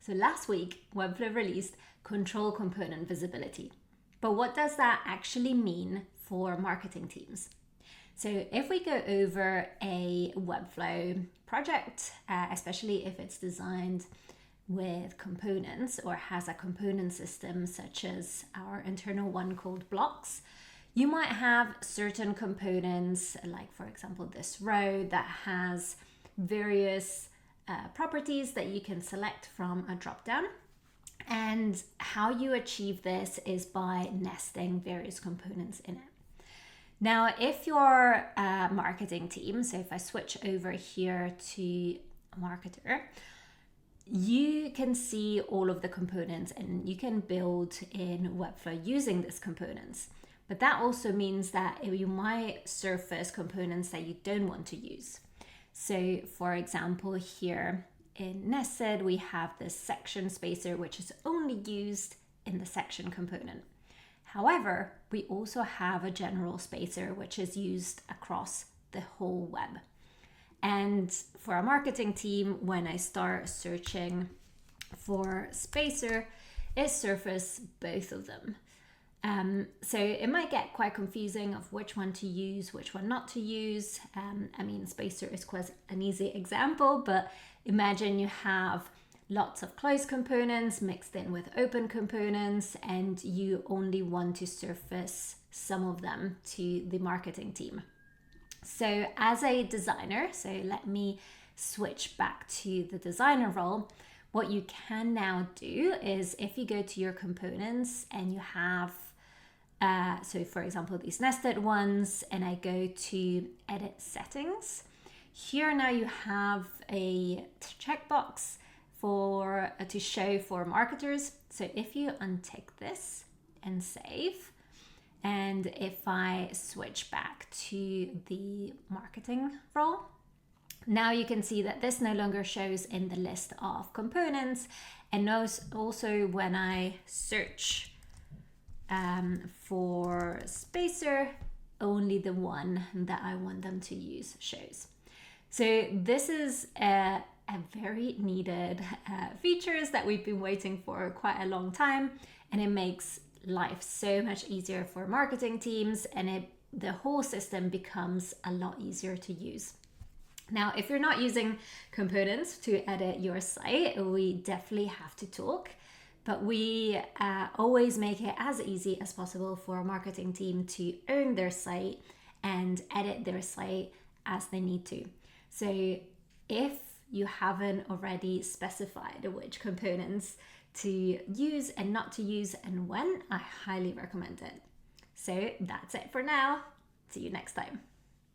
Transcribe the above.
So last week, Webflow released control component visibility. But what does that actually mean for marketing teams? So if we go over a Webflow project, especially if it's designed with components or has a component system such as our internal one called blocks, you might have certain components, like for example this row that has various properties that you can select from a drop-down. And how you achieve this is by nesting various components in it. Now, if you're a marketing team, so if I switch over here to marketer, you can see all of the components and you can build in Webflow using these components. But that also means that you might surface components that you don't want to use. So for example, here in nested, we have this section spacer, which is only used in the section component. However, we also have a general spacer, which is used across the whole web. And for a marketing team, when I start searching for spacer, it surfaces both of them. So it might get quite confusing of which one to use, which one not to use. Spacer is quite an easy example, but imagine you have lots of closed components mixed in with open components, and you only want to surface some of them to the marketing team. So as a designer, so let me switch back to the designer role. What you can now do is if you go to your components and you have so for example, these nested ones, and I go to edit settings. Here now you have a checkbox to show for marketers. So if you untick this and save, and if I switch back to the marketing role, now you can see that this no longer shows in the list of components. And also when I search for spacer, only the one that I want them to use shows. So this is a very needed features that we've been waiting for quite a long time, and it makes life so much easier for marketing teams, and the whole system becomes a lot easier to use. Now, if you're not using components to edit your site, we definitely have to talk. But we always make it as easy as possible for a marketing team to own their site and edit their site as they need to. So if you haven't already specified which components to use and not to use and when, I highly recommend it. So that's it for now. See you next time.